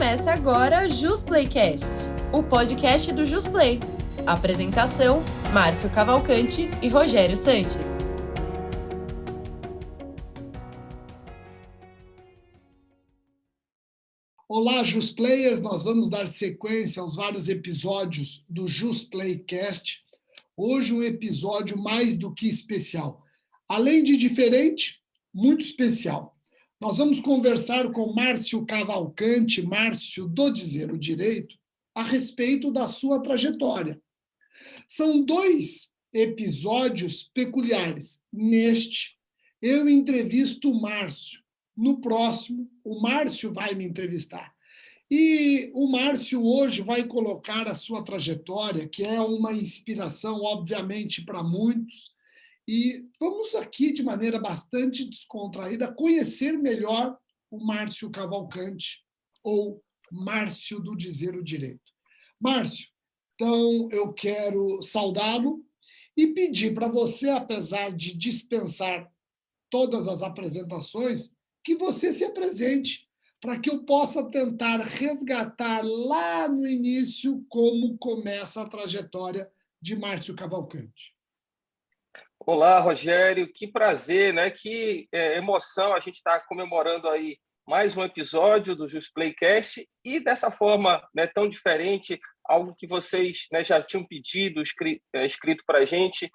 Começa agora JusPlaycast, o podcast do JusPlay. Apresentação: Márcio Cavalcante e Rogério Sanches. Olá, JusPlayers! Nós vamos dar sequência aos vários episódios do JusPlaycast. Hoje um episódio mais do que especial. Além de diferente, muito especial. Nós vamos conversar com Márcio Cavalcante, Márcio do Dizer o Direito, a respeito da sua trajetória. São dois episódios peculiares. Neste, eu entrevisto o Márcio. No próximo, o Márcio vai me entrevistar. E o Márcio hoje vai colocar a sua trajetória, que é uma inspiração, obviamente, para muitos. E vamos aqui, de maneira bastante descontraída, conhecer melhor o Márcio Cavalcante, ou Márcio do Dizer o Direito. Márcio, então eu quero saudá-lo e pedir para você, apesar de dispensar todas as apresentações, que você se apresente, para que eu possa tentar resgatar lá no início como começa a trajetória de Márcio Cavalcante. Olá, Rogério, que prazer, né? Que emoção a gente está comemorando aí mais um episódio do JusPlaycast e dessa forma, né, tão diferente, algo que vocês, né, já tinham pedido, escrito para a gente,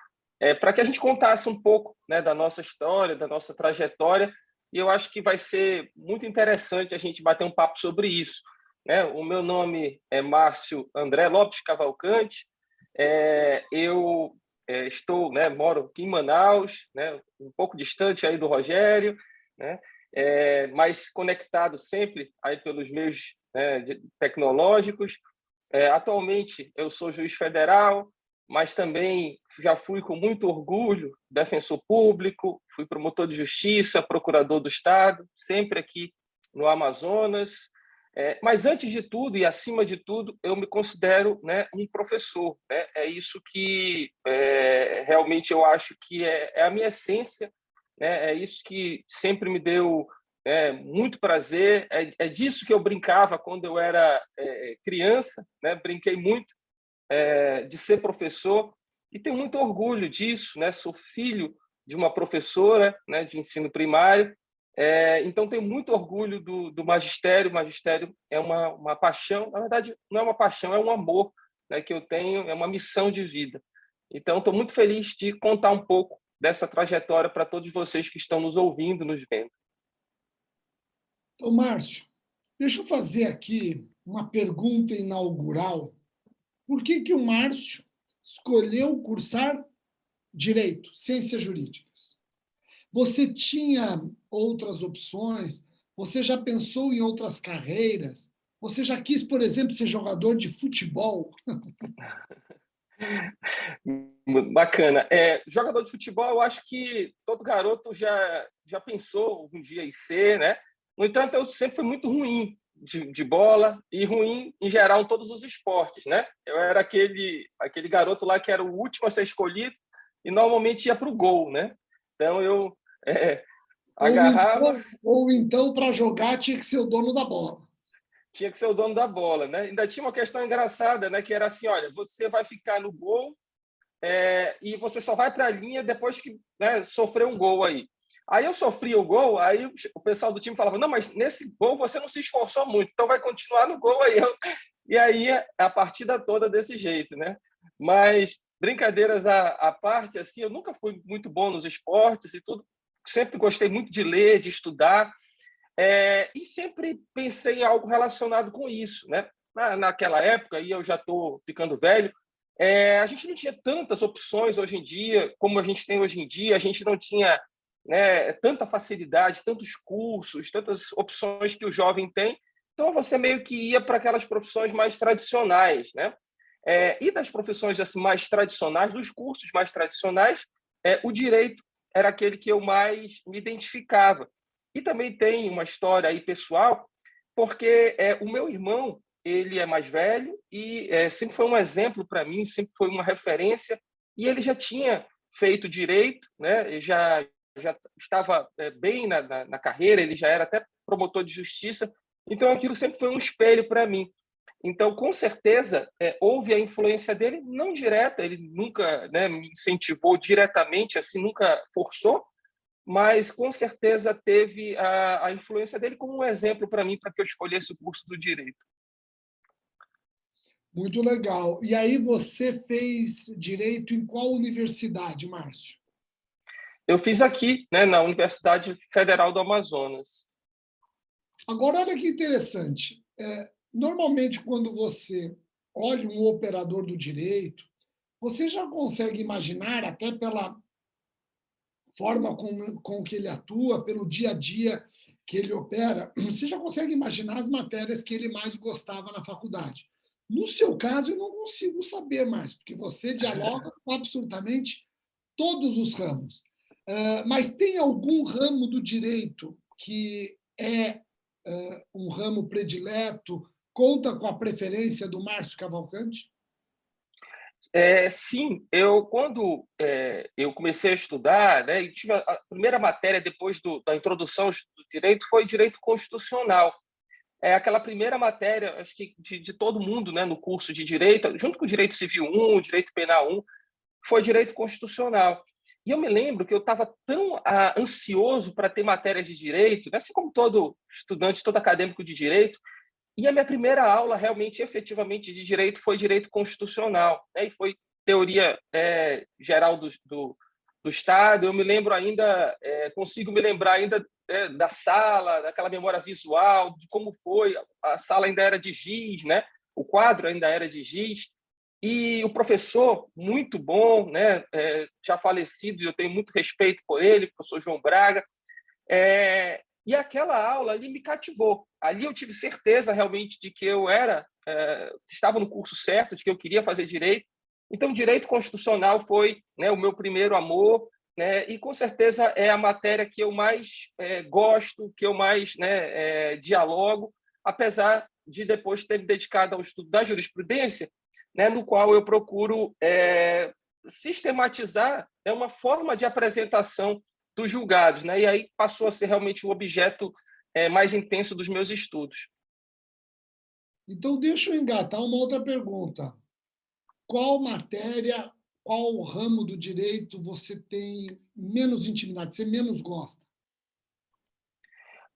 para que a gente contasse um pouco, né, da nossa história, da nossa trajetória, e eu acho que vai ser muito interessante a gente bater um papo sobre isso, né? O meu nome é Márcio André Lopes Cavalcante, eu estou, né, moro aqui em Manaus, né, um pouco distante aí do Rogério, né, mas conectado sempre aí pelos meios, né, tecnológicos. Atualmente eu sou juiz federal, mas também já fui com muito orgulho defensor público, fui promotor de justiça, procurador do Estado, sempre aqui no Amazonas. Mas, antes de tudo e acima de tudo, eu me considero, né, um professor. Né? É isso que realmente eu acho que é a minha essência, né? É isso que sempre me deu muito prazer. É disso que eu brincava quando eu era criança, né? Brinquei muito de ser professor e tenho muito orgulho disso. Né? Sou filho de uma professora, né, de ensino primário. Então, tenho muito orgulho do magistério. O magistério é uma paixão, na verdade, não é uma paixão, é um amor, né, que eu tenho, é uma missão de vida. Então, estou muito feliz de contar um pouco dessa trajetória para todos vocês que estão nos ouvindo, nos vendo. Então, Márcio, deixa eu fazer aqui uma pergunta inaugural. Por que o Márcio escolheu cursar Direito, Ciências Jurídicas? Você tinha outras opções? Você já pensou em outras carreiras? Você já quis, por exemplo, ser jogador de futebol? Bacana. Jogador de futebol, eu acho que todo garoto já pensou um dia em ser, né? No entanto, eu sempre fui muito ruim de bola e ruim, em geral, em todos os esportes, né? Eu era aquele garoto lá que era o último a ser escolhido e normalmente ia para o gol, né? Então, eu agarrava... Ou então, para jogar, tinha que ser o dono da bola. Tinha que ser o dono da bola, né? Ainda tinha uma questão engraçada, né? Que era assim, olha, você vai ficar no gol e você só vai para a linha depois que, né, sofrer um gol aí. Aí eu sofria o gol, aí o pessoal do time falava, não, mas nesse gol você não se esforçou muito, então vai continuar no gol aí. E aí a partida toda desse jeito, né? Mas brincadeiras à parte, assim, eu nunca fui muito bom nos esportes e tudo, sempre gostei muito de ler, de estudar, e sempre pensei em algo relacionado com isso, né? Naquela época, e eu já estou ficando velho, a gente não tinha tantas opções hoje em dia, como a gente tem hoje em dia, a gente não tinha, né, tanta facilidade, tantos cursos, tantas opções que o jovem tem, então você meio que ia para aquelas profissões mais tradicionais, né? E das profissões assim, mais tradicionais, dos cursos mais tradicionais, o direito era aquele que eu mais me identificava. E também tem uma história aí pessoal, porque o meu irmão, ele é mais velho e sempre foi um exemplo para mim, sempre foi uma referência, e ele já tinha feito direito, né? Ele já estava bem na carreira, ele já era até promotor de justiça, Então, aquilo sempre foi um espelho para mim. Então, com certeza, houve a influência dele, não direta, ele nunca, né, me incentivou diretamente, assim, nunca forçou, mas com certeza teve a influência dele como um exemplo para mim, para que eu escolhesse o curso do direito. Muito legal. E aí você fez direito em qual universidade, Márcio? Eu fiz aqui, né, na Universidade Federal do Amazonas. Agora, olha que interessante. Normalmente, quando você olha um operador do direito, você já consegue imaginar, até pela forma com que ele atua, pelo dia a dia que ele opera, você já consegue imaginar as matérias que ele mais gostava na faculdade. No seu caso, eu não consigo saber mais, porque você dialoga com absolutamente todos os ramos. Mas tem algum ramo do direito que é um ramo predileto, conta com a preferência do Márcio Cavalcante? Sim, quando eu comecei a estudar, né, e tive a primeira matéria depois da introdução do direito foi direito constitucional. É aquela primeira matéria, acho que de todo mundo, né, no curso de direito, junto com o direito civil 1, o direito penal 1, foi direito constitucional. E eu me lembro que eu estava tão ansioso para ter matérias de direito, né, assim como todo estudante, todo acadêmico de direito, e a minha primeira aula, realmente, efetivamente, de direito foi direito constitucional, né? E foi teoria geral do Estado. Eu me lembro ainda, consigo me lembrar ainda da sala, daquela memória visual, de como foi. A sala ainda era de giz, né? O quadro ainda era de giz. E o professor, muito bom, né? Já falecido, eu tenho muito respeito por ele, o professor João Braga. E aquela aula ali me cativou. Ali eu tive certeza realmente de que eu estava no curso certo, de que eu queria fazer direito. Então, direito constitucional foi, né, o meu primeiro amor, né, e com certeza é a matéria que eu mais gosto, que eu mais, né, dialogo, apesar de depois ter me dedicado ao estudo da jurisprudência, né, no qual eu procuro sistematizar uma forma de apresentação dos julgados, né? E aí passou a ser realmente o objeto mais intenso dos meus estudos. Então, deixa eu engatar uma outra pergunta. Qual matéria, qual ramo do direito você tem menos intimidade, você menos gosta?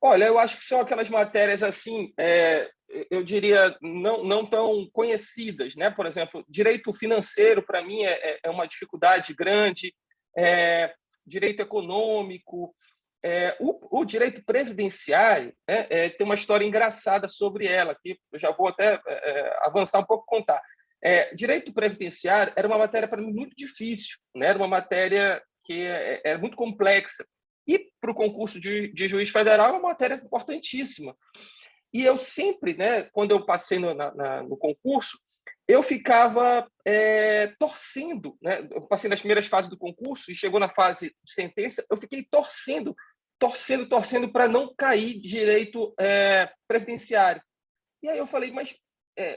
Olha, eu acho que são aquelas matérias assim, eu diria, não tão conhecidas, né? Por exemplo, direito financeiro, para mim, é uma dificuldade grande, direito econômico, o direito previdenciário, né, tem uma história engraçada sobre ela, que eu já vou até avançar um pouco e contar. Direito previdenciário era uma matéria, para mim, muito difícil, né? Era uma matéria que é muito complexa. E para o concurso de juiz federal é uma matéria importantíssima. E eu sempre, né, quando eu passei no concurso, eu ficava torcendo, né? Eu passei nas primeiras fases do concurso e chegou na fase de sentença, eu fiquei torcendo para não cair direito previdenciário. E aí eu falei, mas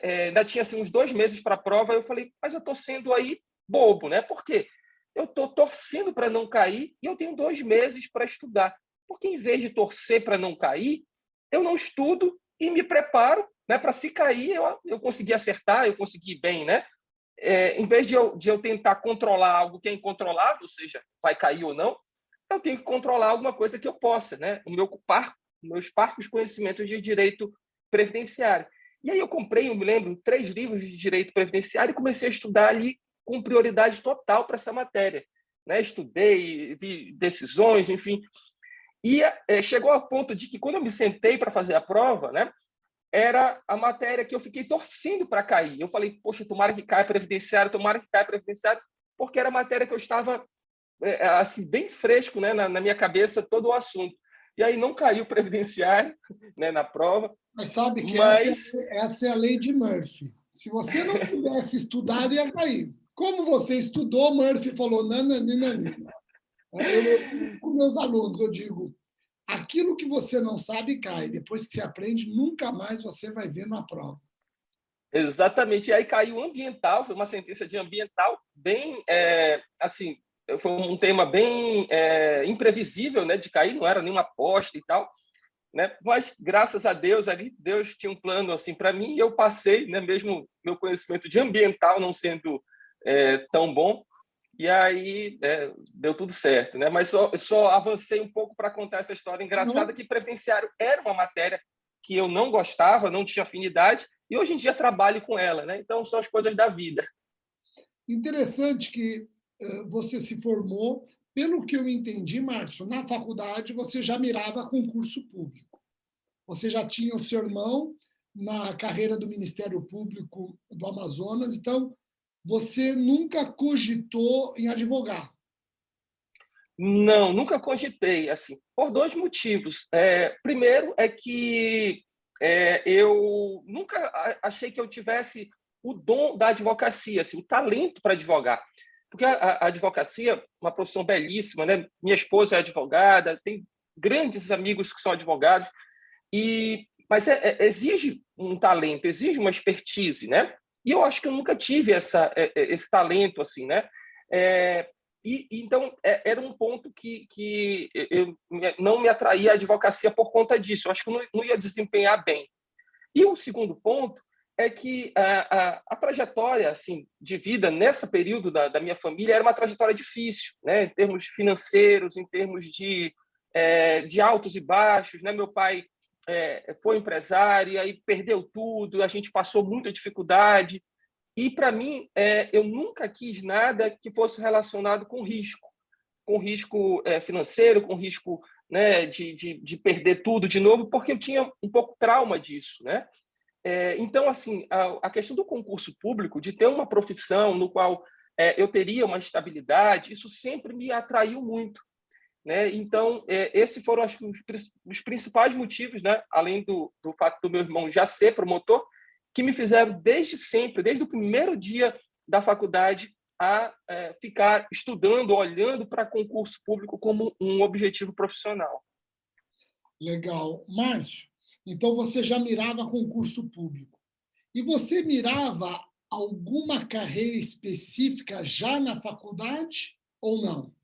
ainda tinha assim, uns 2 meses para a prova, eu falei, mas eu estou sendo aí bobo, né? Por quê? Eu estou torcendo para não cair e eu tenho 2 meses para estudar. Porque em vez de torcer para não cair, eu não estudo e me preparo, né, para se cair eu conseguir acertar, eu conseguir ir bem, né? Em vez de eu tentar controlar algo que é incontrolável, ou seja, vai cair ou não, eu tenho que controlar alguma coisa que eu possa, né? Meus parcos conhecimentos de direito previdenciário. E aí eu comprei, eu me lembro, 3 livros de direito previdenciário e comecei a estudar ali com prioridade total para essa matéria, né? Estudei, vi decisões, enfim. E chegou ao ponto de que, quando eu me sentei para fazer a prova, né, era a matéria que eu fiquei torcendo para cair. Eu falei, poxa, tomara que caia previdenciário, porque era a matéria que eu estava assim, bem fresco, né, na minha cabeça, todo o assunto. E aí não caiu previdenciário, né, na prova. Mas sabe que Mas essa é a lei de Murphy. Se você não tivesse estudado, ia cair. Como você estudou, Murphy falou nananina. Com meus alunos, eu digo, aquilo que você não sabe cai. Depois que você aprende, nunca mais você vai ver na prova. exatamente. E aí caiu ambiental, foi uma sentença de ambiental bem, assim, foi um tema bem imprevisível, né, de cair, não era nenhuma aposta e tal. né? Mas, graças a Deus, ali, Deus tinha um plano assim para mim e eu passei, né? Mesmo meu conhecimento de ambiental não sendo tão bom, e aí deu tudo certo, né? Mas só avancei um pouco para contar essa história engraçada, que previdenciário era uma matéria que eu não gostava, não tinha afinidade, e hoje em dia trabalho com ela, né? Então, são as coisas da vida. Interessante que você se formou, pelo que eu entendi, Márcio, na faculdade você já mirava concurso público. Você já tinha o seu irmão na carreira do Ministério Público do Amazonas, então você nunca cogitou em advogar. Não, nunca cogitei, assim, por dois motivos. Primeiro é que eu nunca achei que eu tivesse o dom da advocacia, assim, o talento para advogar. Porque a advocacia é uma profissão belíssima, né? Minha esposa é advogada, tem grandes amigos que são advogados, mas exige um talento, exige uma expertise, né? E eu acho que eu nunca tive esse talento, assim, né? Então, era um ponto que eu não me atraía à advocacia por conta disso. Eu acho que eu não ia desempenhar bem. E o segundo ponto é que a trajetória assim, de vida nesse período da minha família era uma trajetória difícil, né? Em termos financeiros, em termos de altos e baixos, né? Meu pai foi empresário, e aí perdeu tudo, a gente passou muita dificuldade. E, para mim, eu nunca quis nada que fosse relacionado com risco financeiro, com risco, né, de perder tudo de novo, porque eu tinha um pouco trauma disso, né? Então, assim, a questão do concurso público, de ter uma profissão no qual eu teria uma estabilidade, isso sempre me atraiu muito, né? Então, esses foram os principais motivos, né? Além do fato do meu irmão já ser promotor, que me fizeram desde sempre, desde o primeiro dia da faculdade, a ficar estudando, olhando para concurso público como um objetivo profissional. Legal. Márcio, então você já mirava concurso público. E você mirava alguma carreira específica já na faculdade ou não?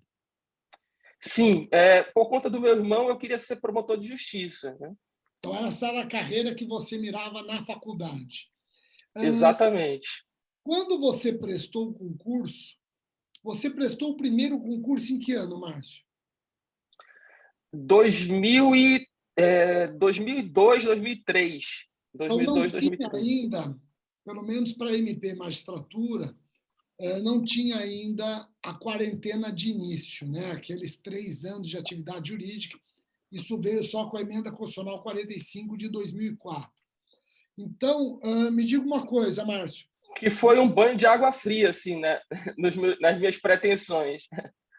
Sim, por conta do meu irmão, eu queria ser promotor de justiça, né? Então, essa era a carreira que você mirava na faculdade. Exatamente. Quando você prestou o concurso, você prestou o primeiro concurso em que ano, Márcio? 2002, 2003. Então, não 2002, tinha 2003. ainda, pelo menos para a MP Magistratura, não tinha ainda a quarentena de início, né? Aqueles 3 anos de atividade jurídica. Isso veio só com a Emenda Constitucional 45 de 2004. Então, me diga uma coisa, Márcio. Que foi um banho de água fria, assim, né? Nas minhas pretensões.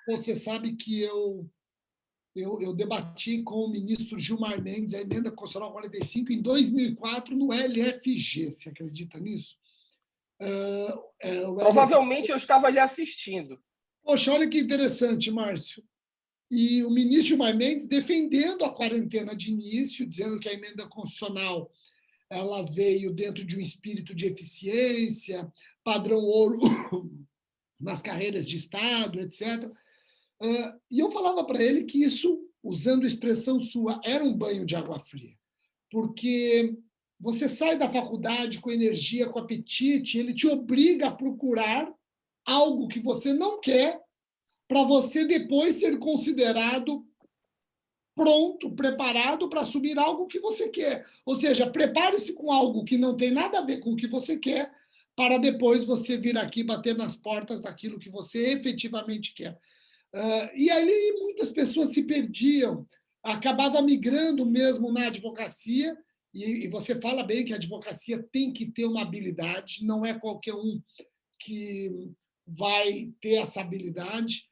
Você sabe que eu debati com o ministro Gilmar Mendes a Emenda Constitucional 45 em 2004 no LFG. Você acredita nisso? Provavelmente eu estava ali assistindo. Poxa, olha que interessante, Márcio. E o ministro Gilmar Mendes defendendo a quarentena de início, dizendo que a emenda constitucional ela veio dentro de um espírito de eficiência, padrão ouro nas carreiras de Estado, etc. E eu falava para ele que isso, usando a expressão sua, era um banho de água fria, porque você sai da faculdade com energia, com apetite, ele te obriga a procurar algo que você não quer para você depois ser considerado pronto, preparado para assumir algo que você quer. Ou seja, prepare-se com algo que não tem nada a ver com o que você quer, para depois você vir aqui bater nas portas daquilo que você efetivamente quer. E ali muitas pessoas se perdiam, acabava migrando mesmo na advocacia, e você fala bem que a advocacia tem que ter uma habilidade, não é qualquer um que vai ter essa habilidade,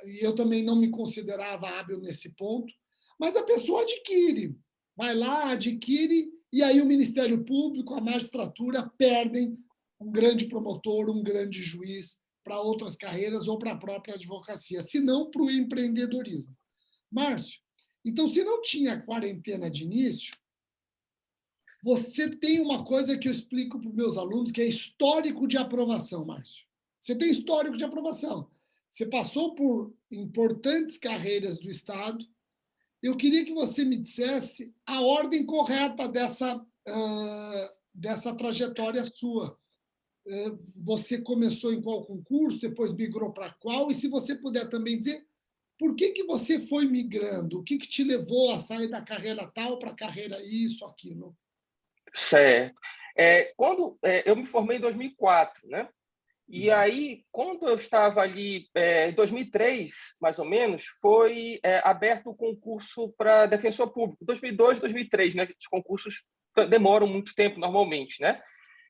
e eu também não me considerava hábil nesse ponto, mas a pessoa adquire, vai lá, adquire, e aí o Ministério Público, a magistratura perdem um grande promotor, um grande juiz para outras carreiras ou para a própria advocacia, se não para o empreendedorismo. Márcio, então, se não tinha quarentena de início, você tem uma coisa que eu explico para os meus alunos, que é histórico de aprovação, Márcio. Você tem histórico de aprovação. Você passou por importantes carreiras do Estado, eu queria que você me dissesse a ordem correta dessa trajetória sua. Você começou em qual concurso, depois migrou para qual, e se você puder também dizer por que você foi migrando, o que te levou a sair da carreira tal para a carreira isso, aquilo. Certo. Eu me formei em 2004, né? E aí, quando eu estava ali, em 2003, mais ou menos, foi aberto o concurso para defensor público. 2002, 2003, né? Os concursos demoram muito tempo, normalmente, né?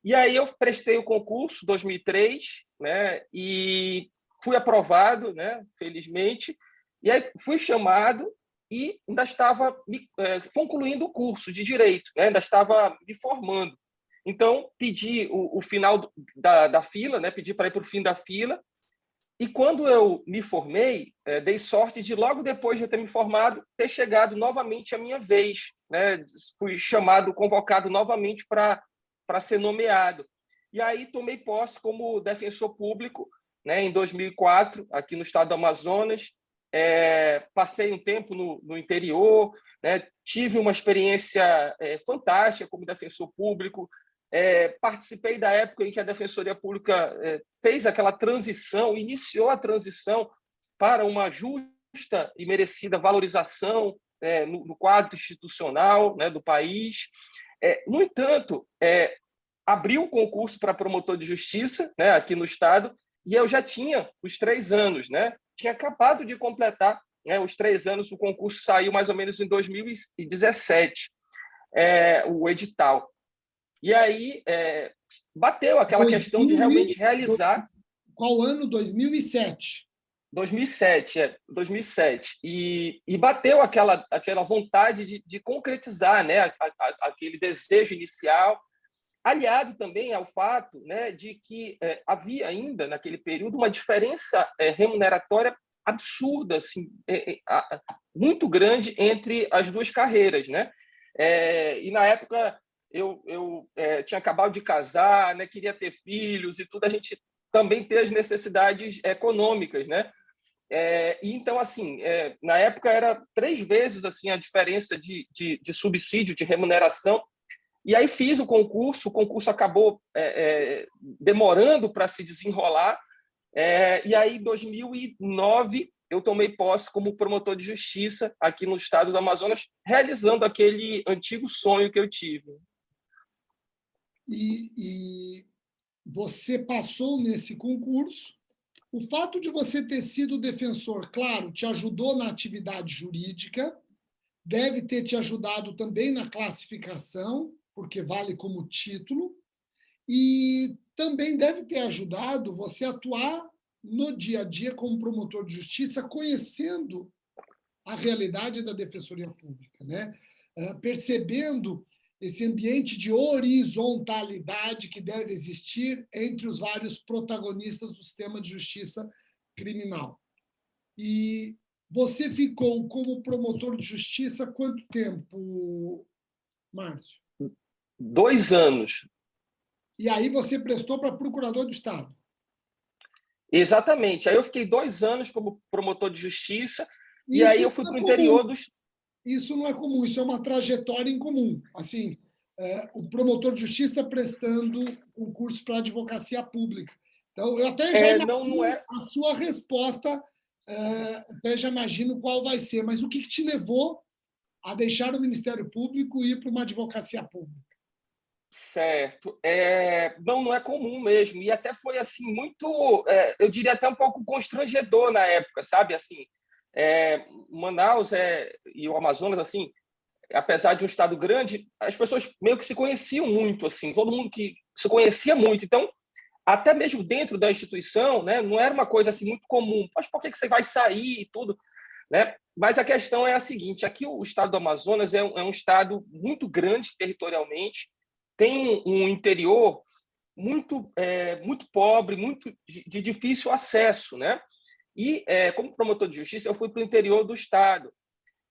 E aí eu prestei o concurso, 2003, né? E fui aprovado, né? Felizmente. E aí fui chamado e ainda estava concluindo o curso de Direito, né? Ainda estava me formando. Então, pedi o final da fila, né? Pedi para ir para o fim da fila. E quando eu me formei, dei sorte de, logo depois de eu ter me formado, ter chegado novamente a minha vez, né? Fui chamado, convocado novamente para ser nomeado. E aí tomei posse como defensor público, né? Em 2004, aqui no estado do Amazonas. Passei um tempo no interior, né? Tive uma experiência fantástica como defensor público. Participei da época em que a Defensoria Pública fez aquela transição, iniciou a transição para uma justa e merecida valorização no quadro institucional, né, do país. No entanto, abriu o concurso para promotor de justiça, né, aqui no Estado, e eu já tinha os 3 anos, né? Tinha acabado de completar, né, os 3 anos, o concurso saiu mais ou menos em 2017, o edital. E aí bateu aquela questão de realmente realizar... Qual ano? 2007. 2007. E bateu aquela vontade de concretizar, né, aquele desejo inicial, aliado também ao fato, né, de que havia ainda, naquele período, uma diferença remuneratória absurda, assim, muito grande entre as duas carreiras, né? E, na época, eu tinha acabado de casar, né, queria ter filhos e tudo, a gente também ter as necessidades econômicas, né? E então, assim, na época era 3 vezes assim a diferença de subsídio, de remuneração. E aí fiz o concurso acabou demorando para se desenrolar. E aí, em 2009, eu tomei posse como promotor de justiça aqui no estado do Amazonas, realizando aquele antigo sonho que eu tive. E você passou nesse concurso. O fato de você ter sido defensor, claro, te ajudou na atividade jurídica, deve ter te ajudado também na classificação, porque vale como título, e também deve ter ajudado você a atuar no dia a dia como promotor de justiça, conhecendo a realidade da Defensoria Pública, né? Percebendo esse ambiente de horizontalidade que deve existir entre os vários protagonistas do sistema de justiça criminal. E você ficou como promotor de justiça quanto tempo, Márcio? 2 anos. E aí você prestou para procurador do Estado? Exatamente. Aí eu fiquei 2 anos como promotor de justiça, Isso e aí eu fui para o interior dos... Isso não é comum, isso é uma trajetória incomum. Assim, o promotor de justiça prestando concurso para advocacia pública. Então, eu até já imagino a sua resposta, até já imagino qual vai ser. Mas o que te levou a deixar o Ministério Público e ir para uma advocacia pública? Certo. Não é comum mesmo. E até foi assim muito, eu diria até um pouco constrangedor na época, sabe? Assim, Manaus e o Amazonas, assim, apesar de um estado grande, as pessoas meio que se conheciam muito, assim, todo mundo que se conhecia muito. Então, até mesmo dentro da instituição, né, não era uma coisa assim muito comum. Mas por que você vai sair e tudo, né? Mas a questão é a seguinte: aqui o estado do Amazonas é um estado muito grande territorialmente, tem um interior muito pobre, muito de difícil acesso, né? E como promotor de justiça, eu fui para o interior do estado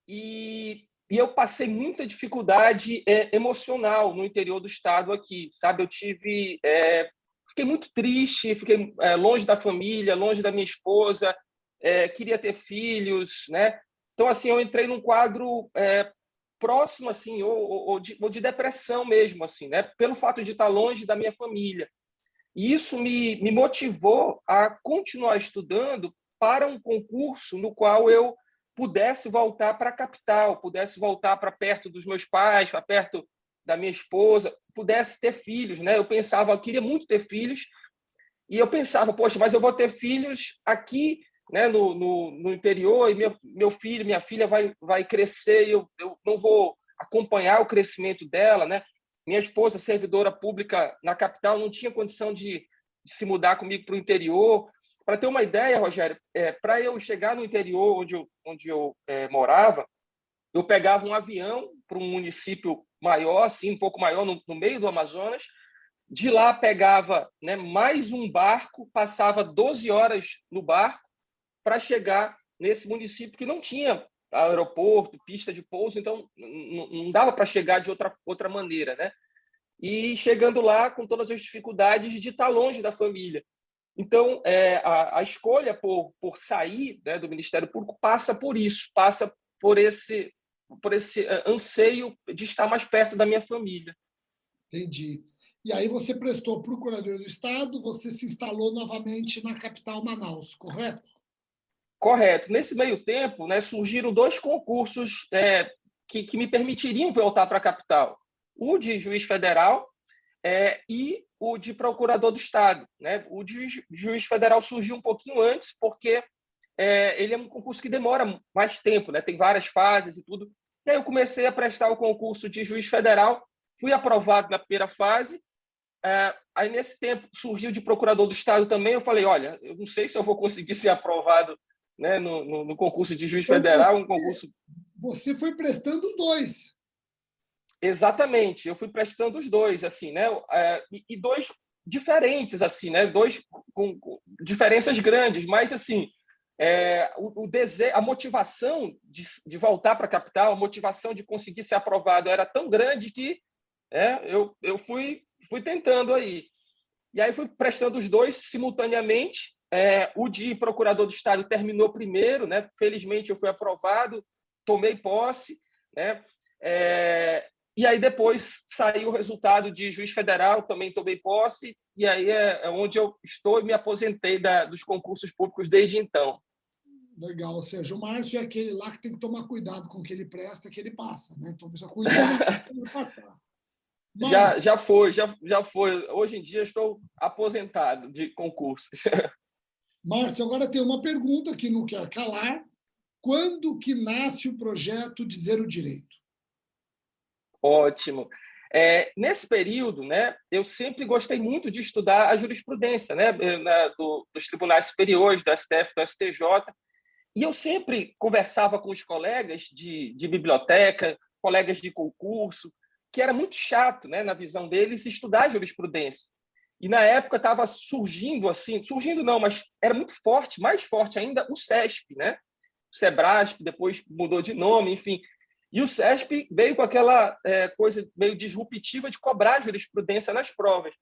e eu passei muita dificuldade emocional no interior do estado aqui, sabe? Eu fiquei muito triste, fiquei longe da família, longe da minha esposa, queria ter filhos, né? Então, assim, eu entrei num quadro próximo, assim, ou de depressão mesmo, assim, né? Pelo fato de estar longe da minha família. E isso me motivou a continuar estudando para um concurso no qual eu pudesse voltar para a capital, pudesse voltar para perto dos meus pais, para perto da minha esposa, pudesse ter filhos, né? Eu pensava, eu queria muito ter filhos, e eu pensava, poxa, mas eu vou ter filhos aqui, né, no interior, e meu filho, minha filha vai crescer, e eu não vou acompanhar o crescimento dela, né? Minha esposa, servidora pública na capital, não tinha condição de se mudar comigo para o interior. Para ter uma ideia, Rogério, para eu chegar no interior onde eu morava, eu pegava um avião para um município maior, assim, um pouco maior, no meio do Amazonas. De lá pegava, né, mais um barco, passava 12 horas no barco para chegar nesse município que não tinha aeroporto, pista de pouso, então não dava para chegar de outra maneira, né? E chegando lá com todas as dificuldades de estar longe da família. Então, a escolha por sair, né, do Ministério Público passa por isso, passa por esse anseio de estar mais perto da minha família. Entendi. E aí você prestou Procuradoria do Estado, você se instalou novamente na capital Manaus, correto? Correto. Nesse meio tempo, né, surgiram 2 concursos que me permitiriam voltar para a capital. O de juiz federal e o de procurador do Estado, né? O de juiz federal surgiu um pouquinho antes, porque ele é um concurso que demora mais tempo, né? Tem várias fases e tudo. E aí eu comecei a prestar o concurso de juiz federal, fui aprovado na primeira fase. Aí, nesse tempo, surgiu de procurador do Estado também. Eu falei, olha, eu não sei se eu vou conseguir ser aprovado, né, no concurso de juiz federal, um concurso... Você foi prestando os 2. Exatamente, eu fui prestando os 2, assim, né? E 2 diferentes, assim, né? 2 com diferenças grandes, mas assim, o desejo, a motivação de voltar para a capital, a motivação de conseguir ser aprovado era tão grande que eu fui tentando aí. E aí fui prestando os 2 simultaneamente. O de procurador do Estado terminou primeiro, né? Felizmente eu fui aprovado, tomei posse, né? E aí depois saiu o resultado de juiz federal, também tomei posse, e aí é onde eu estou e me aposentei dos concursos públicos desde então. Legal, ou seja, o Márcio é aquele lá que tem que tomar cuidado com o que ele presta, que ele passa, né? Então, precisa cuidar para ele passar. Márcio, já foi. Hoje em dia estou aposentado de concursos. Márcio, agora tem uma pergunta que não quer calar. Quando que nasce o projeto Dizer o Direito? Ótimo. Nesse período, né, eu sempre gostei muito de estudar a jurisprudência, né, dos tribunais superiores, do STF, do STJ, e eu sempre conversava com os colegas de biblioteca, colegas de concurso, que era muito chato, né, na visão deles, estudar jurisprudência. E na época estava surgindo não, mas era muito forte, mais forte ainda, o CESP, né? O SEBRASP, depois mudou de nome, enfim. E o CESP veio com aquela coisa meio disruptiva de cobrar jurisprudência nas provas.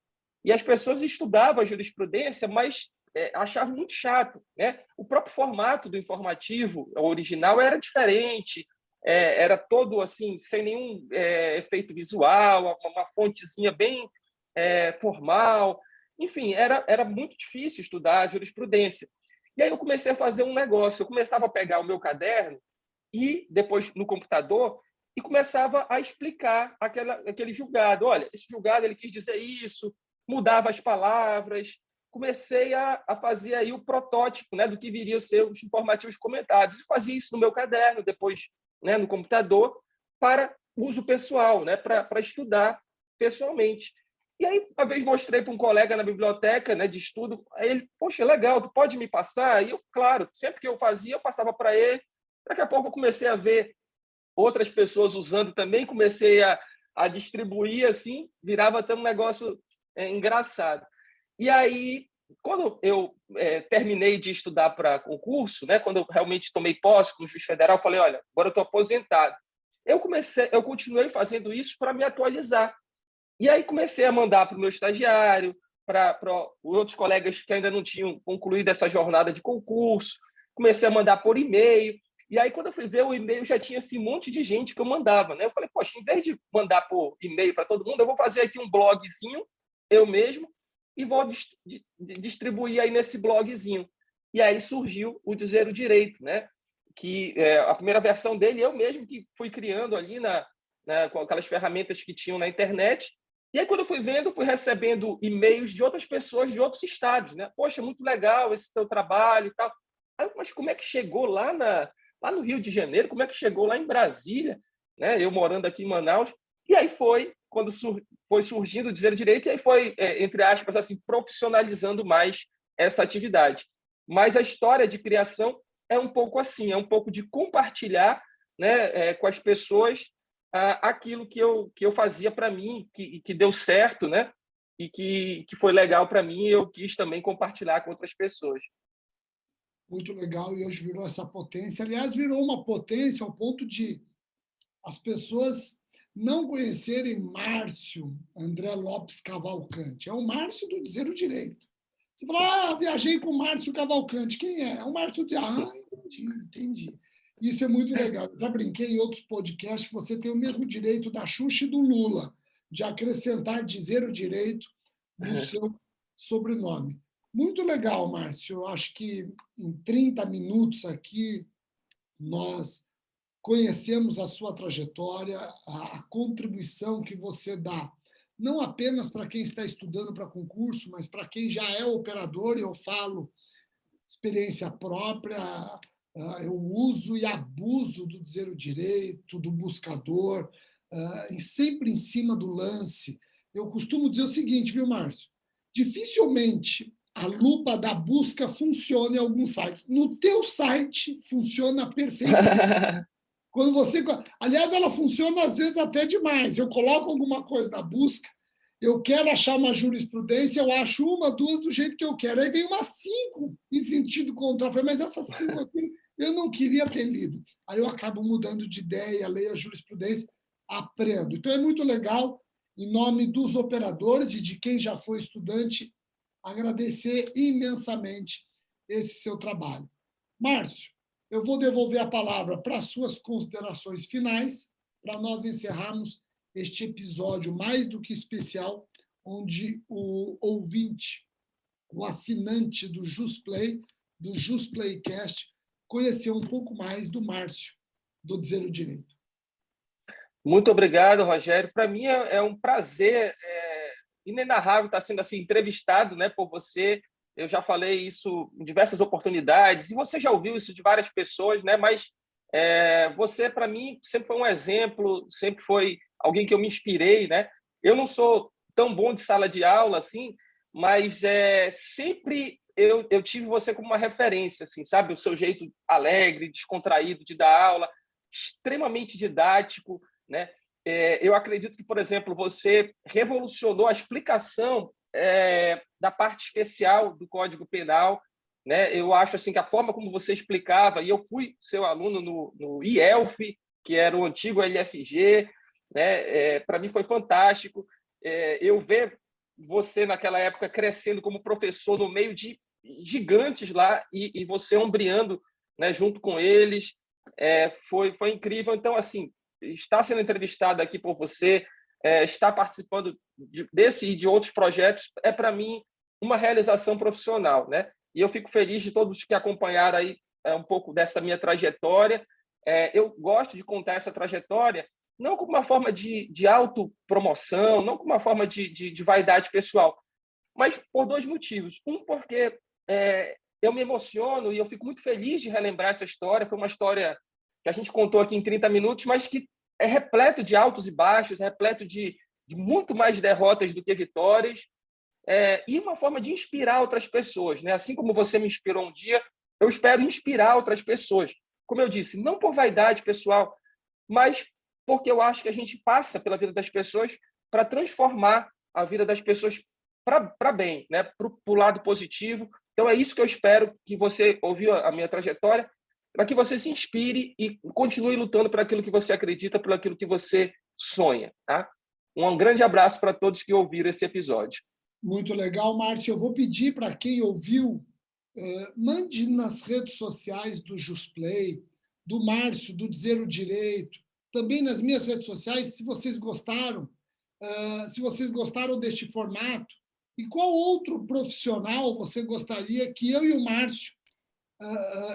E as pessoas estudavam a jurisprudência, mas achavam muito chato, né? O próprio formato do informativo, o original, era diferente, era todo assim, sem nenhum efeito visual, uma fontezinha bem formal. Enfim, era muito difícil estudar a jurisprudência. E aí eu comecei a fazer um negócio. Eu começava a pegar o meu caderno e depois no computador e começava a explicar aquele julgado. Olha, esse julgado ele quis dizer isso, mudava as palavras. Comecei a fazer aí o protótipo, né, do que viria a ser os informativos comentados. Eu fazia isso no meu caderno, depois, né, no computador, para uso pessoal, né, para estudar pessoalmente. E aí, uma vez mostrei para um colega na biblioteca, né, de estudo, aí ele, poxa, legal, tu pode me passar? E eu, claro, sempre que eu fazia, eu passava para ele. Daqui a pouco eu comecei a ver outras pessoas usando também, comecei a distribuir, assim, virava até um negócio engraçado. E aí, quando eu terminei de estudar para concurso, né, quando eu realmente tomei posse como juiz federal, eu falei, olha, agora eu estou aposentado. Eu continuei fazendo isso para me atualizar. E aí comecei a mandar para o meu estagiário, para outros colegas que ainda não tinham concluído essa jornada de concurso, comecei a mandar por e-mail. E aí, quando eu fui ver o e-mail, já tinha assim, um monte de gente que eu mandava, né? Eu falei, poxa, em vez de mandar por e-mail para todo mundo, eu vou fazer aqui um blogzinho, eu mesmo, e vou distribuir aí nesse blogzinho. E aí surgiu o Dizer o Direito, né? Que a primeira versão dele, eu mesmo que fui criando ali com aquelas ferramentas que tinham na internet. E aí, quando eu fui vendo, fui recebendo e-mails de outras pessoas de outros estados, né? Poxa, muito legal esse teu trabalho e tal. Aí, mas como é que chegou lá no Rio de Janeiro? Como é que chegou lá em Brasília? Né? Eu morando aqui em Manaus. E aí foi quando foi surgindo o Dizer o Direito, e aí foi, entre aspas, assim, profissionalizando mais essa atividade. Mas a história de criação é um pouco assim, é um pouco de compartilhar, né, com as pessoas aquilo que eu fazia para mim, que deu certo, né, e que foi legal para mim, e eu quis também compartilhar com outras pessoas. Muito legal, e hoje virou essa potência. Aliás, virou uma potência ao ponto de as pessoas não conhecerem Márcio André Lopes Cavalcante. É o Márcio do Dizer o Direito. Você fala, viajei com o Márcio Cavalcante. Quem é? É o Márcio de... entendi. Isso é muito legal. Eu já brinquei em outros podcasts que você tem o mesmo direito da Xuxa e do Lula, de acrescentar Dizer o Direito no seu sobrenome. Muito legal, Márcio. Eu acho que em 30 minutos aqui nós conhecemos a sua trajetória, a contribuição que você dá, não apenas para quem está estudando para concurso, mas para quem já é operador, e eu falo experiência própria, eu uso e abuso do Dizer o Direito, do buscador, sempre em cima do lance. Eu costumo dizer o seguinte, viu, Márcio? Dificilmente a lupa da busca funciona em alguns sites. No teu site funciona perfeitamente. Quando você, aliás, ela funciona às vezes até demais. Eu coloco alguma coisa na busca, eu quero achar uma jurisprudência, eu acho uma, duas do jeito que eu quero. Aí vem umas 5 em sentido contrário. Eu falei, mas essas 5 aqui eu não queria ter lido. Aí eu acabo mudando de ideia, leio a jurisprudência, aprendo. Então é muito legal, em nome dos operadores e de quem já foi estudante, agradecer imensamente esse seu trabalho. Márcio, eu vou devolver a palavra para as suas considerações finais, para nós encerrarmos este episódio mais do que especial, onde o ouvinte, o assinante do JusPlay, do JusPlaycast, conheceu um pouco mais do Márcio, do Dizer o Direito. Muito obrigado, Rogério. Para mim é um prazer inenarrável estar sendo assim entrevistado, né, por você. Eu já falei isso em diversas oportunidades, e você já ouviu isso de várias pessoas, né? Mas você, para mim, sempre foi um exemplo, sempre foi alguém que eu me inspirei, né? Eu não sou tão bom de sala de aula, assim, mas sempre eu tive você como uma referência, assim, sabe? O seu jeito alegre, descontraído de dar aula, extremamente didático, né? Eu acredito que, por exemplo, você revolucionou a explicação da parte especial do Código Penal, né? Eu acho assim que a forma como você explicava, e eu fui seu aluno no IELF, que era o antigo LFG, né? Para mim foi fantástico. Eu ver você naquela época crescendo como professor no meio de gigantes lá e você ombreando, né, junto com eles, foi incrível. Então, assim, estar sendo entrevistado aqui por você, estar participando desse e de outros projetos, para mim, uma realização profissional, né? E eu fico feliz de todos que acompanharam aí um pouco dessa minha trajetória. Eu gosto de contar essa trajetória não como uma forma de autopromoção, não como uma forma de vaidade pessoal, mas por 2 motivos. Um, porque eu me emociono e eu fico muito feliz de relembrar essa história. Foi uma história que a gente contou aqui em 30 minutos, mas que é repleto de altos e baixos, repleto de muito mais derrotas do que vitórias, e uma forma de inspirar outras pessoas, né? Assim como você me inspirou um dia, eu espero inspirar outras pessoas. Como eu disse, não por vaidade pessoal, mas porque eu acho que a gente passa pela vida das pessoas para transformar a vida das pessoas para bem, né? Para o lado positivo. Então, é isso que eu espero que você ouviu a minha trajetória, para que você se inspire e continue lutando por aquilo que você acredita, por aquilo que você sonha. Tá? Um grande abraço para todos que ouviram esse episódio. Muito legal, Márcio. Eu vou pedir para quem ouviu, mande nas redes sociais do JusPlay do Márcio, do Dizer o Direito, também nas minhas redes sociais, se vocês gostaram deste formato e qual outro profissional você gostaria que eu e o Márcio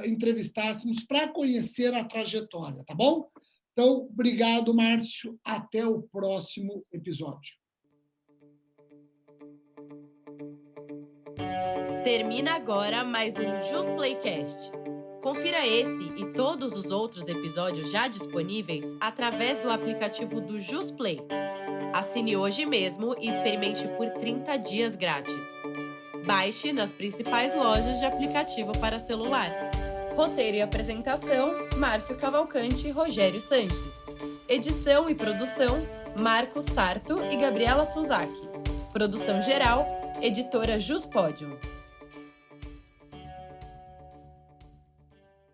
entrevistássemos para conhecer a trajetória, tá bom? Então, obrigado, Márcio. Até o próximo episódio. Termina agora mais um JusPlaycast. Confira esse e todos os outros episódios já disponíveis através do aplicativo do JusPlay. Assine hoje mesmo e experimente por 30 dias grátis. Baixe nas principais lojas de aplicativo para celular. Roteiro e apresentação, Márcio Cavalcante e Rogério Sanches. Edição e produção, Marcos Sarto e Gabriela Suzaki. Produção geral, editora JusPodium.